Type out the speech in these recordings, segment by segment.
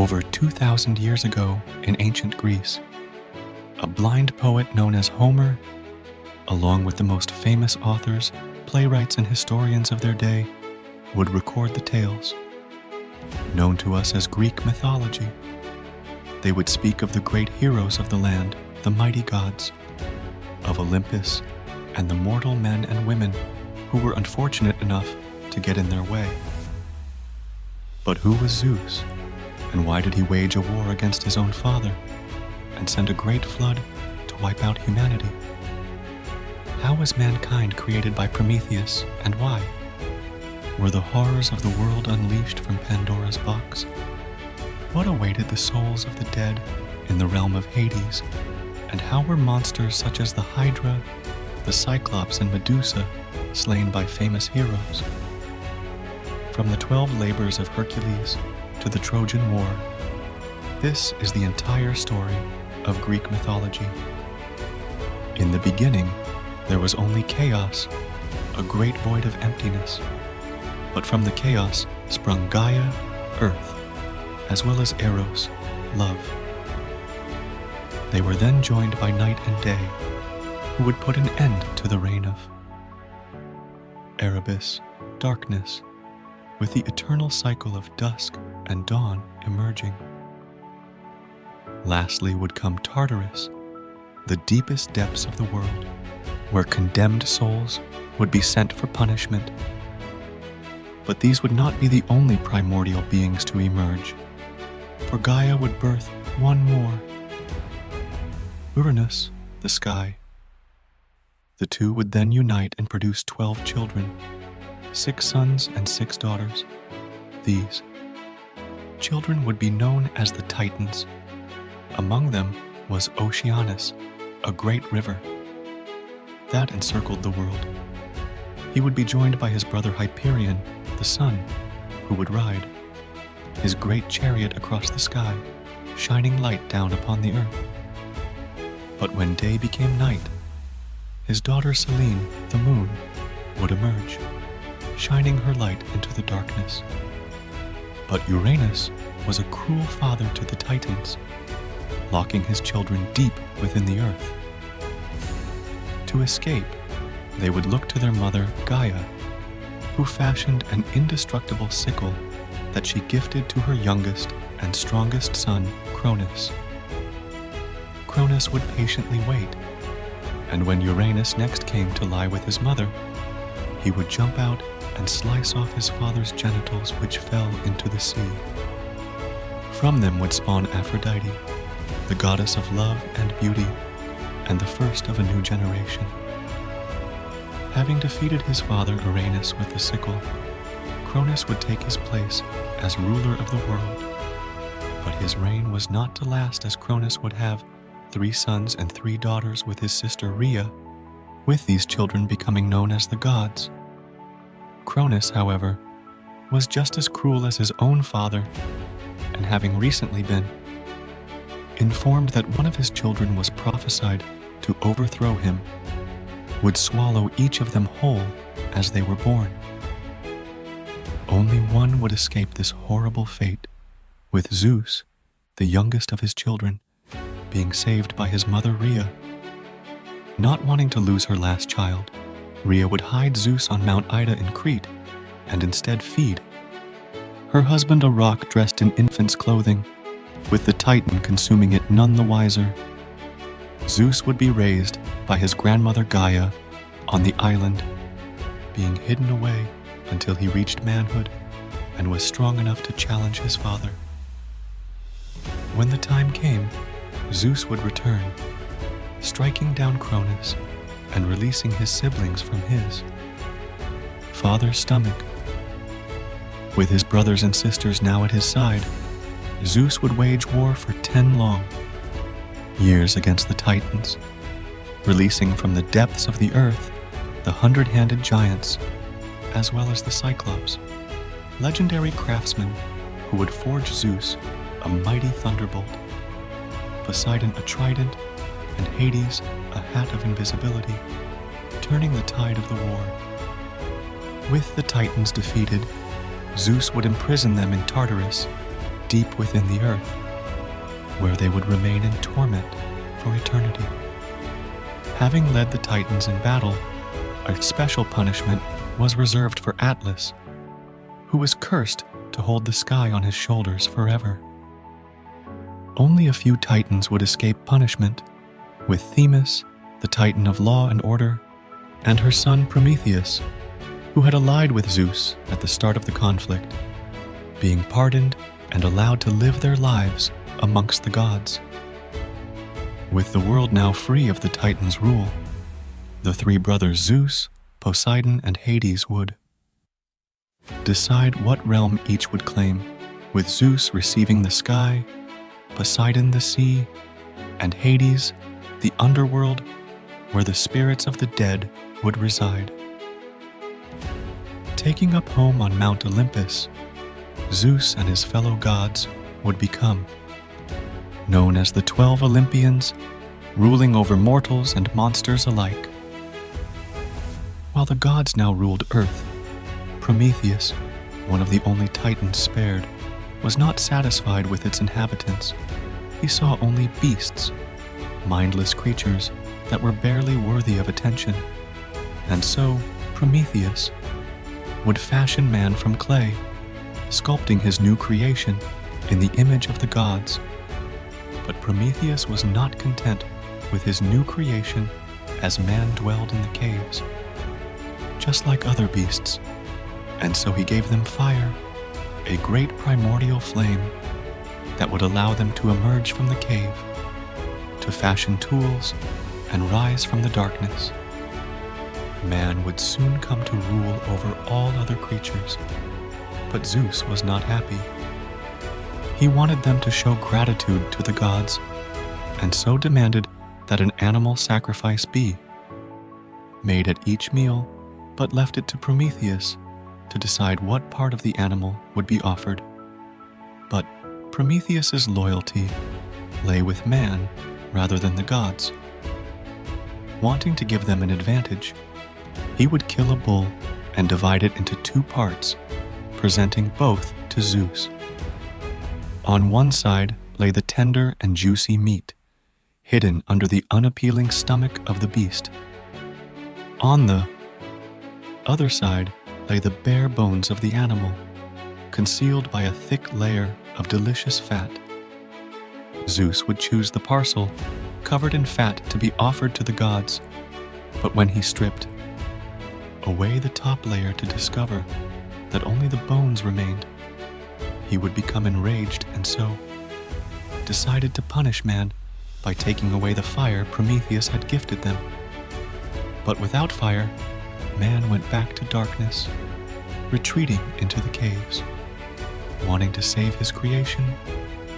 Over 2,000 years ago in ancient Greece, a blind poet known as Homer, along with the most famous authors, playwrights, and historians of their day, would record the tales. Known to us as Greek mythology, they would speak of the great heroes of the land, the mighty gods, of Olympus, and the mortal men and women who were unfortunate enough to get in their way. But who was Zeus, and why did he wage a war against his own father and send a great flood to wipe out humanity? How was mankind created by Prometheus, and why? Were the horrors of the world unleashed from Pandora's box? What awaited the souls of the dead in the realm of Hades, and how were monsters such as the Hydra, the Cyclops, and Medusa slain by famous heroes? From the 12 Labours of Hercules to the Trojan War, this is the entire story of Greek mythology. In the beginning, there was only chaos, a great void of emptiness. But from the chaos sprung Gaia, Earth, as well as Eros, love. They were then joined by night and day, who would put an end to the reign of Erebus, darkness, with the eternal cycle of dusk and dawn emerging. Lastly would come Tartarus, the deepest depths of the world, where condemned souls would be sent for punishment. But these would not be the only primordial beings to emerge, for Gaia would birth one more, Uranus, the sky. The two would then unite and produce 12 children, 6 sons and 6 daughters. These children would be known as the Titans. Among them was Oceanus, a great river that encircled the world. He would be joined by his brother Hyperion, the sun, who would ride his great chariot across the sky, shining light down upon the earth. But when day became night, his daughter Selene, the moon, would emerge, shining her light into the darkness. But Uranus was a cruel father to the Titans, locking his children deep within the earth. To escape, they would look to their mother Gaia, who fashioned an indestructible sickle that she gifted to her youngest and strongest son, Cronus. Cronus would patiently wait, and when Uranus next came to lie with his mother, he would jump out and slice off his father's genitals, which fell into the sea. From them would spawn Aphrodite, the goddess of love and beauty, and the first of a new generation. Having defeated his father Uranus with the sickle, Cronus would take his place as ruler of the world. But his reign was not to last, as Cronus would have 3 sons and 3 daughters with his sister Rhea, with these children becoming known as the gods. Cronus, however, was just as cruel as his own father, and having recently been informed that one of his children was prophesied to overthrow him, would swallow each of them whole as they were born. Only one would escape this horrible fate, with Zeus, the youngest of his children, being saved by his mother Rhea. Not wanting to lose her last child, Rhea would hide Zeus on Mount Ida in Crete and instead feed her husband a rock dressed in infant's clothing, with the Titan consuming it none the wiser. Zeus would be raised by his grandmother Gaia on the island, being hidden away until he reached manhood and was strong enough to challenge his father. When the time came, Zeus would return, striking down Cronus and releasing his siblings from his father's stomach. With his brothers and sisters now at his side, Zeus would wage war for 10 long years against the Titans, releasing from the depths of the earth the 100-handed giants, as well as the Cyclops, legendary craftsmen who would forge Zeus a mighty thunderbolt, Poseidon a trident, and Hades a hat of invisibility, turning the tide of the war. With the Titans defeated, Zeus would imprison them in Tartarus, deep within the earth, where they would remain in torment for eternity. Having led the Titans in battle, a special punishment was reserved for Atlas, who was cursed to hold the sky on his shoulders forever. Only a few Titans would escape punishment, with Themis, the Titan of law and order, and her son Prometheus, who had allied with Zeus at the start of the conflict, being pardoned and allowed to live their lives amongst the gods. With the world now free of the Titans' rule, the three brothers Zeus, Poseidon, and Hades would decide what realm each would claim, with Zeus receiving the sky, Poseidon the sea, and Hades the underworld, where the spirits of the dead would reside. Taking up home on Mount Olympus, Zeus and his fellow gods would become known as the 12 Olympians, ruling over mortals and monsters alike. While the gods now ruled Earth, Prometheus, one of the only Titans spared, was not satisfied with its inhabitants. He saw only beasts, mindless creatures that were barely worthy of attention. And so Prometheus would fashion man from clay, sculpting his new creation in the image of the gods. But Prometheus was not content with his new creation as man dwelled in the caves, just like other beasts, and so he gave them fire, a great primordial flame that would allow them to emerge from the cave, to fashion tools and rise from the darkness. Man would soon come to rule over all other creatures, but Zeus was not happy. He wanted them to show gratitude to the gods, and so demanded that an animal sacrifice be made at each meal, but left it to Prometheus to decide what part of the animal would be offered. But Prometheus's loyalty lay with man rather than the gods. Wanting to give them an advantage, he would kill a bull and divide it into two parts, presenting both to Zeus. On one side lay the tender and juicy meat, hidden under the unappealing stomach of the beast. On the other side lay the bare bones of the animal, concealed by a thick layer of delicious fat. Zeus would choose the parcel covered in fat to be offered to the gods, but when he stripped away the top layer to discover that only the bones remained, he would become enraged and so decided to punish man by taking away the fire Prometheus had gifted them. But without fire, man went back to darkness, retreating into the caves. Wanting to save his creation,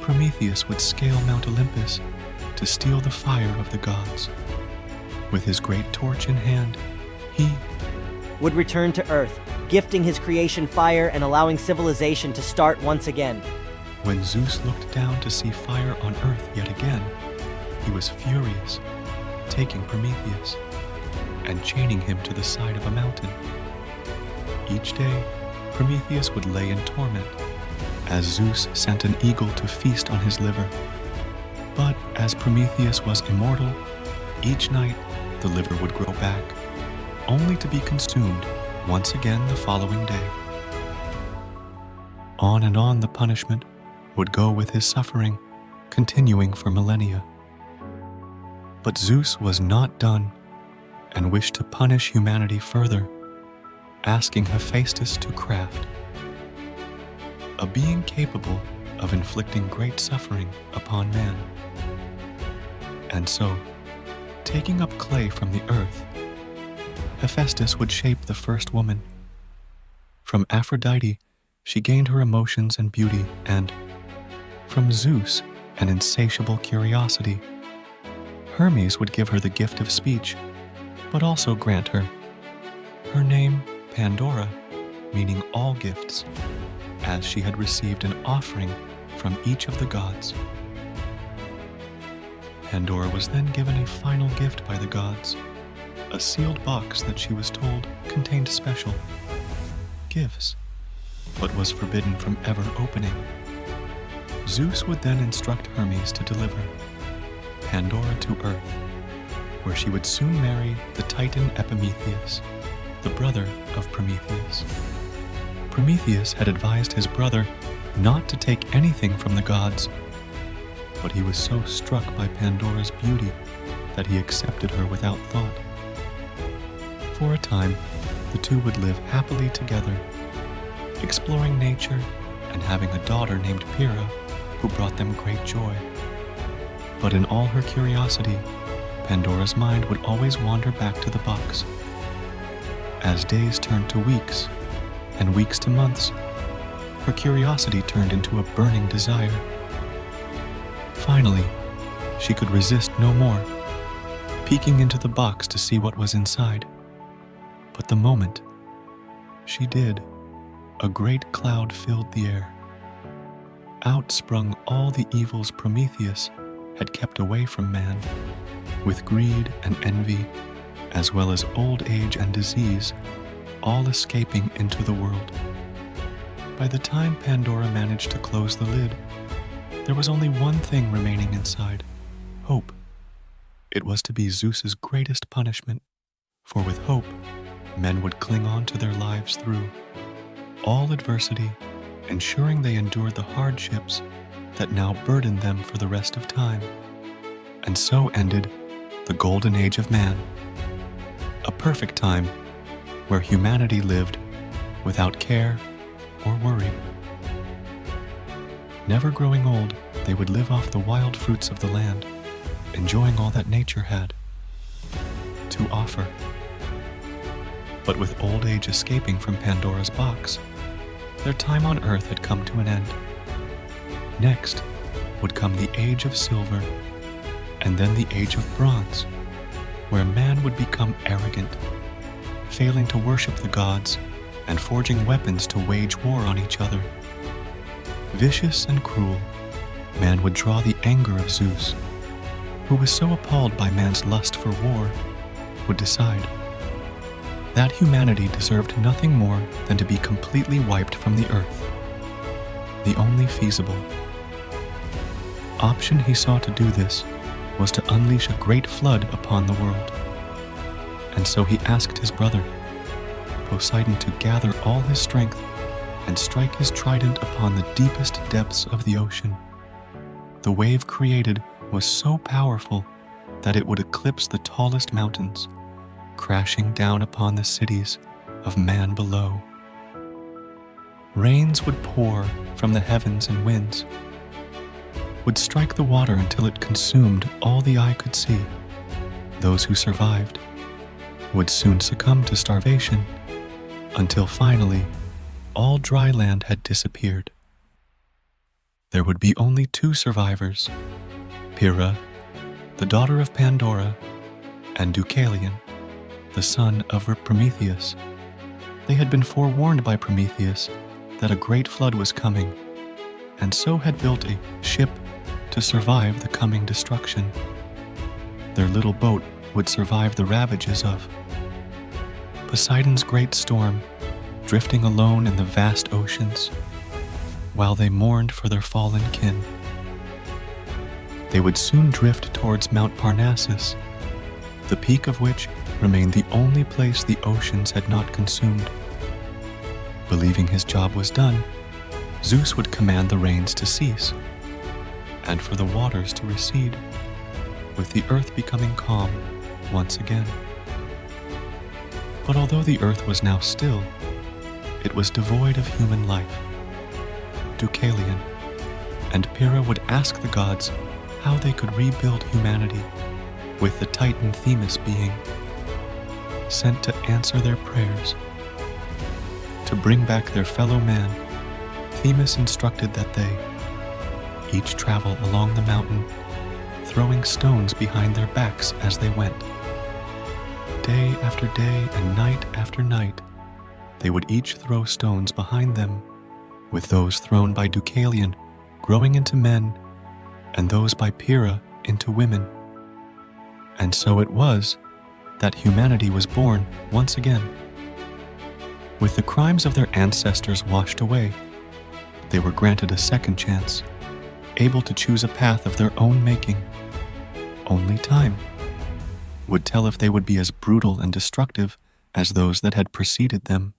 Prometheus would scale Mount Olympus to steal the fire of the gods. With his great torch in hand, he would return to Earth, gifting his creation fire and allowing civilization to start once again. When Zeus looked down to see fire on Earth yet again, he was furious, taking Prometheus and chaining him to the side of a mountain. Each day, Prometheus would lay in torment, as Zeus sent an eagle to feast on his liver. But as Prometheus was immortal, each night the liver would grow back, only to be consumed once again the following day. On and on the punishment would go with his suffering, continuing for millennia. But Zeus was not done and wished to punish humanity further, asking Hephaestus to craft a being capable of inflicting great suffering upon man. And so, taking up clay from the earth, Hephaestus would shape the first woman. From Aphrodite, she gained her emotions and beauty, and from Zeus, an insatiable curiosity. Hermes would give her the gift of speech, but also grant her name Pandora, meaning all gifts, as she had received an offering from each of the gods. Pandora was then given a final gift by the gods, a sealed box that she was told contained special gifts, but was forbidden from ever opening. Zeus would then instruct Hermes to deliver Pandora to Earth, where she would soon marry the Titan Epimetheus, the brother of Prometheus. Prometheus had advised his brother not to take anything from the gods, but he was so struck by Pandora's beauty that he accepted her without thought. For a time, the two would live happily together, exploring nature and having a daughter named Pyrrha who brought them great joy. But in all her curiosity, Pandora's mind would always wander back to the box. As days turned to weeks, and weeks to months, her curiosity turned into a burning desire. Finally, she could resist no more, peeking into the box to see what was inside. But the moment she did, a great cloud filled the air. Out sprung all the evils Prometheus had kept away from man, with greed and envy, as well as old age and disease, all escaping into the world. By the time Pandora managed to close the lid, there was only one thing remaining inside: hope. It was to be Zeus's greatest punishment, for with hope, men would cling on to their lives through all adversity, ensuring they endured the hardships that now burdened them for the rest of time. And so ended the golden age of man, a perfect time where humanity lived without care or worry. Never growing old, they would live off the wild fruits of the land, enjoying all that nature had to offer. But with old age escaping from Pandora's box, their time on Earth had come to an end. Next would come the Age of Silver, and then the Age of Bronze, where man would become arrogant, failing to worship the gods and forging weapons to wage war on each other. Vicious and cruel, man would draw the anger of Zeus, who was so appalled by man's lust for war, would decide that humanity deserved nothing more than to be completely wiped from the earth. The only feasible option he saw to do this was to unleash a great flood upon the world. And so he asked his brother, Poseidon, to gather all his strength and strike his trident upon the deepest depths of the ocean. The wave created was so powerful that it would eclipse the tallest mountains, crashing down upon the cities of man below. Rains would pour from the heavens, and winds would strike the water until it consumed all the eye could see. Those who survived would soon succumb to starvation, until finally all dry land had disappeared. There would be only two survivors: Pyrrha, the daughter of Pandora, and Deucalion, the son of Prometheus. They had been forewarned by Prometheus that a great flood was coming, and so had built a ship to survive the coming destruction. Their little boat would survive the ravages of Poseidon's great storm, drifting alone in the vast oceans, while they mourned for their fallen kin. They would soon drift towards Mount Parnassus, the peak of which remained the only place the oceans had not consumed. Believing his job was done, Zeus would command the rains to cease, and for the waters to recede, with the earth becoming calm once again. But although the earth was now still, it was devoid of human life. Deucalion and Pyrrha would ask the gods how they could rebuild humanity, with the Titan Theseus being sent to answer their prayers. To bring back their fellow man, Theseus instructed that they each travel along the mountain, throwing stones behind their backs as they went. Day after day and night after night, they would each throw stones behind them, with those thrown by Deucalion growing into men, and those by Pyrrha into women. And so it was that humanity was born once again. With the crimes of their ancestors washed away, they were granted a second chance able to choose a path of their own making. Only time would tell if they would be as brutal and destructive as those that had preceded them.